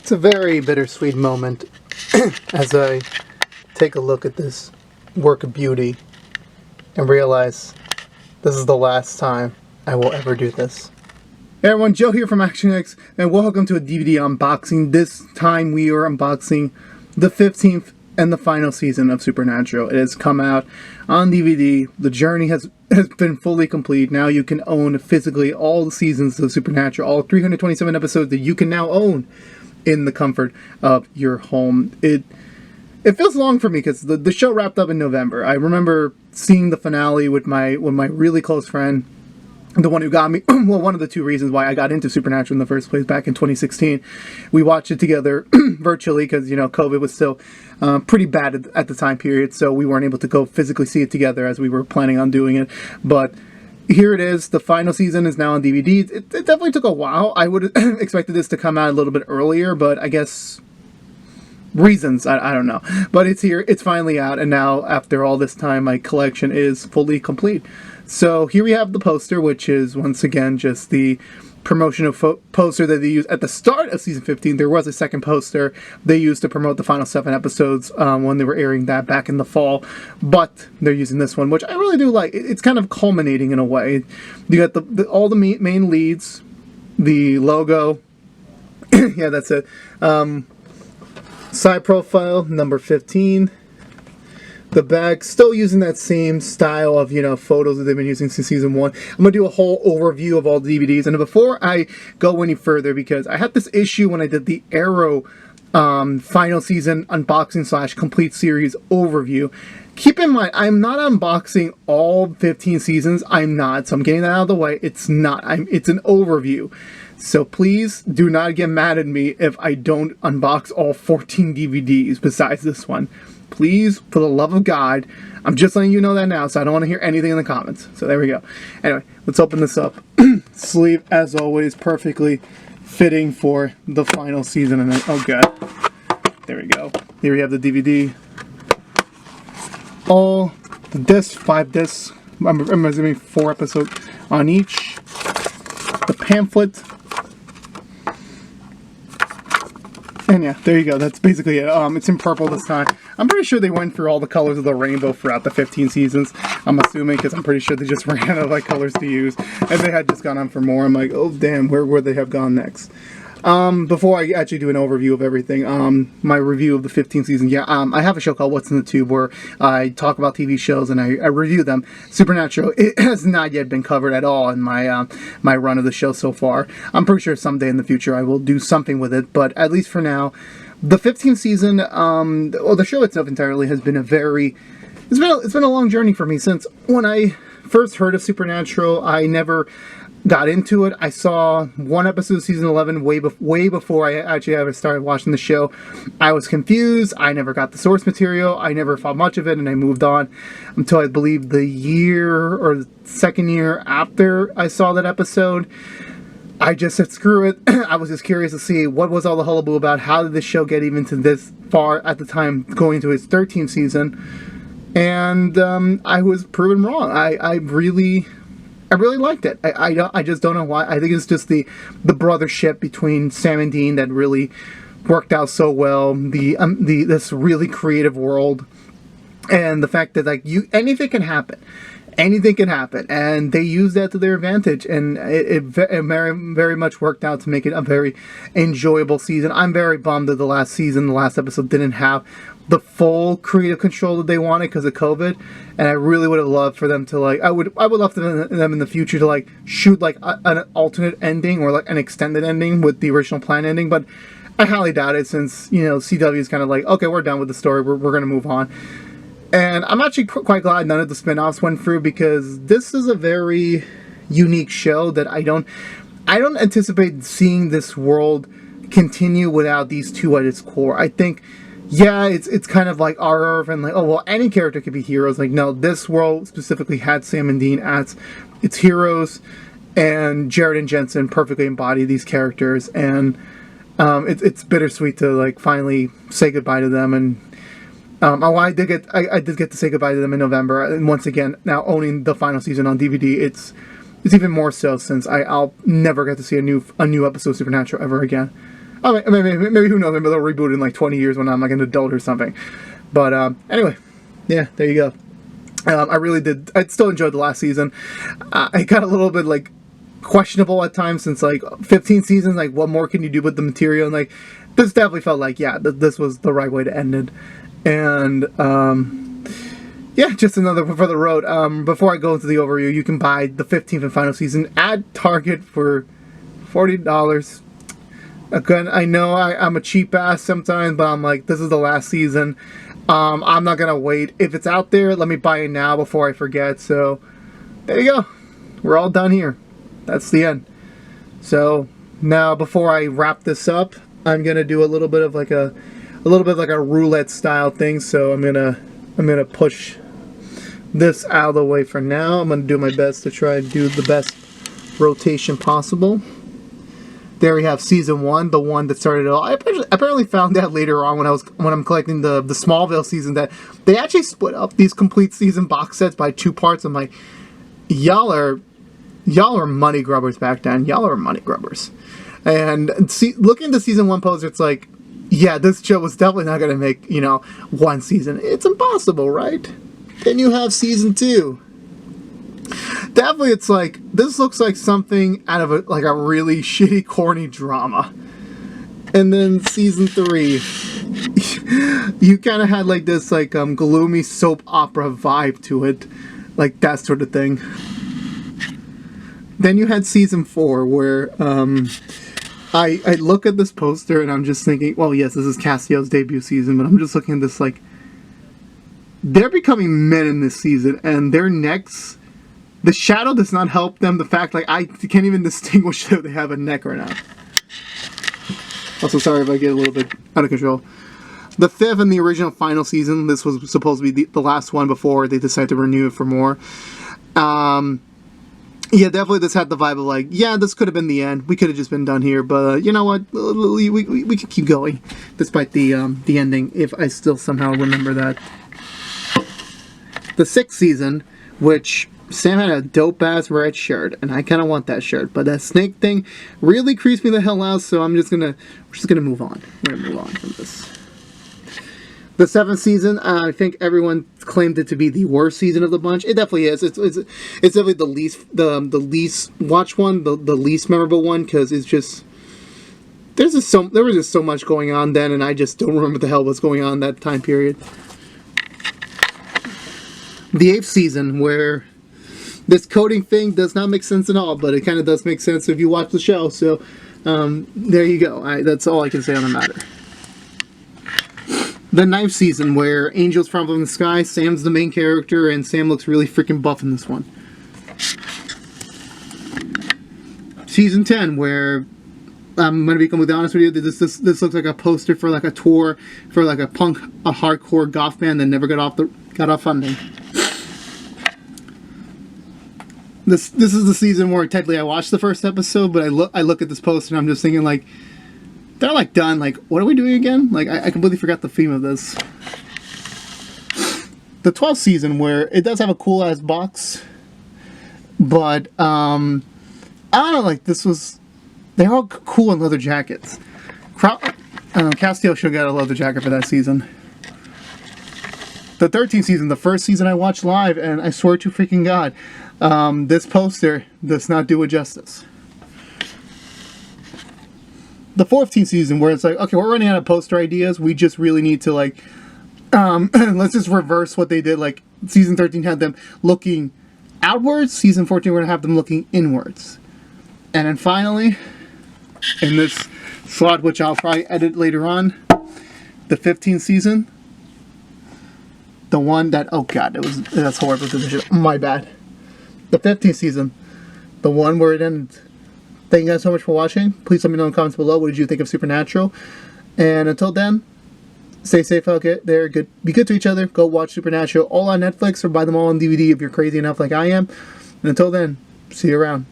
It's a very bittersweet moment as I take a look at this work of beauty and realize this is the last time I will ever do this. Hey everyone, Joe here from ActionX, and welcome to a DVD unboxing. This time we are unboxing the 15th and the final season of Supernatural. It has come out on DVD. The journey has been fully complete. Now you can own physically all the seasons of Supernatural, all 327 episodes that you can now own in the comfort of your home. It feels long for me because the show wrapped up in November. I remember seeing the finale with my really close friend, the one who got me, well, one of the two reasons why I got into Supernatural in the first place back in 2016. We watched it together virtually because, COVID was still pretty bad at the time period, so we weren't able to go physically see it together as we were planning on doing it. But here it is. The final season is now on DVD. It definitely took a while. I would have expected this to come out a little bit earlier, but I guess reasons, I don't know. But it's here. It's finally out, and now after all this time, my collection is fully complete. So here we have the poster, which is once again just the promotional poster that they used at the start of season 15. There was a second poster they used to promote the final 7 episodes when they were airing that back in the fall, but they're using this one, which I really do like. It's kind of culminating in a way. You got all the main leads, the logo, yeah, that's it. Side profile number 15. The bag, still using that same style of, photos that they've been using since season 1. I'm going to do a whole overview of all the DVDs. And before I go any further, because I had this issue when I did the Arrow final season unboxing / complete series overview. Keep in mind, I'm not unboxing all 15 seasons. I'm not. So I'm getting that out of the way. It's not. It's an overview. So please do not get mad at me if I don't unbox all 14 DVDs besides this one. Please, for the love of God, I'm just letting you know that now, so I don't want to hear anything in the comments. So there we go. Anyway, let's open this up. Sleeve, as always, perfectly fitting for the final season. And oh god, there we go. Here we have the DVD. All the discs, 5 discs. I'm assuming 4 episodes on each. The pamphlet. And yeah, there you go. That's basically it. It's in purple this time. I'm pretty sure they went through all the colors of the rainbow throughout the 15 seasons. I'm assuming, because I'm pretty sure they just ran out of colors to use. And they had just gone on for more. I'm like, oh damn, where would they have gone next? Before I actually do an overview of everything, my review of the 15th season, I have a show called What's in the Tube where I talk about TV shows and I review them. Supernatural, it has not yet been covered at all in my my run of the show so far. I'm pretty sure someday in the future I will do something with it, but at least for now, the 15th season, the show itself entirely has been it's been a long journey for me. Since when I first heard of Supernatural, I never got into it. I saw one episode of season 11 way before I actually ever started watching the show. I was confused. I never got the source material. I never thought much of it, and I moved on until I believe the year or second year after I saw that episode. I just said screw it. I was just curious to see what was all the hullabaloo about. How did this show get even to this far at the time, going into its 13th season? And I was proven wrong. I really liked it. I just don't know why. I think it's just the brothership between Sam and Dean that really worked out so well. This really creative world, and the fact that anything can happen. Anything can happen, and they use that to their advantage, and it very, very much worked out to make it a very enjoyable season. I'm very bummed that the last episode didn't have the full creative control that they wanted because of COVID, and I really would have loved for them to I would love them in the future to shoot an alternate ending or an extended ending with the original plan ending, but I highly doubt it since CW is kind of okay, we're done with the story, we're going to move on. And I'm actually quite glad none of the spin-offs went through, because this is a very unique show that I don't anticipate seeing this world continue without these two at its core. I think, it's kind of like our and oh well, any character could be heroes. No, this world specifically had Sam and Dean as its heroes, and Jared and Jensen perfectly embody these characters, and it's bittersweet to finally say goodbye to them. And I did get to say goodbye to them in November, and once again, now owning the final season on DVD, it's even more so since I'll never get to see a new episode of Supernatural ever again. Oh, maybe who knows? Maybe they'll reboot in like 20 years when I'm like an adult or something. But anyway, yeah, there you go. I really did. I still enjoyed the last season. I got a little bit like questionable at times since like 15 seasons. Like, what more can you do with the material? And like, this definitely felt like this was the right way to end it. And yeah, just another for the road. Before I go into the overview, you can buy the 15th and final season at Target for $40. Again, I know I'm a cheap ass sometimes, but I'm like, this is the last season. I'm not gonna wait. If it's out there, let me buy it now before I forget. So there you go. We're all done here. That's the end. So now, before I wrap this up, I'm gonna do a little bit of like a roulette style thing. So I'm gonna push this out of the way for now. I'm gonna do my best to try and do the best rotation possible. There we have season 1, the one that started it all. I apparently found out later on when I'm collecting the Smallville season that they actually split up these complete season box sets by 2 parts. I'm like, y'all are money grubbers back then. Y'all are money grubbers. And looking at the season 1 poster, it's like, yeah, this show was definitely not going to make, 1 season. It's impossible, right? Then you have season 2. Definitely, it's like, this looks like something out of a really shitty, corny drama. And then season 3, you kind of had like this gloomy soap opera vibe to it, like that sort of thing. Then you had season 4, where I look at this poster and I'm just thinking, well, yes, this is Castiel's debut season, but I'm just looking at this like, they're becoming men in this season, and their necks. The shadow does not help them. The fact, like, I can't even distinguish if they have a neck or not. Also, sorry if I get a little bit out of control. The 5th and the original final season, this was supposed to be the last one before they decided to renew it for more. Yeah, definitely this had the vibe of like, yeah, this could have been the end. We could have just been done here, but you know what? We could keep going, despite the ending, if I still somehow remember that. The 6th season, which Sam had a dope-ass red shirt, and I kind of want that shirt, but that snake thing really creeps me the hell out, so we're just gonna move on. We're gonna move on from this. The 7th season, I think everyone claimed it to be the worst season of the bunch. It definitely is. It's definitely the least watched one, the least memorable one, because it's just there was just so much going on then, and I just don't remember what the hell was going on in that time period. The 8th season, where this coding thing does not make sense at all, but it kind of does make sense if you watch the show. So there you go. That's all I can say on the matter. The 9th season, where Angels Fall from the Sky, Sam's the main character, and Sam looks really freaking buff in this one. Season 10, where I'm going to be completely honest with you, this looks like a poster for like a tour for like a hardcore goth band that never got off funding. This is the season where technically I watched the first episode, but I look at this poster and I'm just thinking like, they're like done. Like, what are we doing again? Like, I completely forgot the theme of this. The 12th season, where it does have a cool ass box, but I don't know. Like, they're all cool in leather jackets. Castiel should have got a leather jacket for that season. The 13th season, the first season I watched live, and I swear to freaking God, this poster does not do it justice. The 14th season, where it's like, okay, we're running out of poster ideas. We just really need to like, let's just reverse what they did. Like, season 13 had them looking outwards. Season 14, we're gonna have them looking inwards. And then finally, in this slot, which I'll probably edit later on, the 15th season, the one that, oh god, that's horrible position. My bad. The 15th season, the one where it ended. Thank you guys so much for watching. Please let me know in the comments below, what did you think of Supernatural? And until then, stay safe out there. Be good to each other. Go watch Supernatural all on Netflix, or buy them all on DVD if you're crazy enough like I am. And until then, see you around.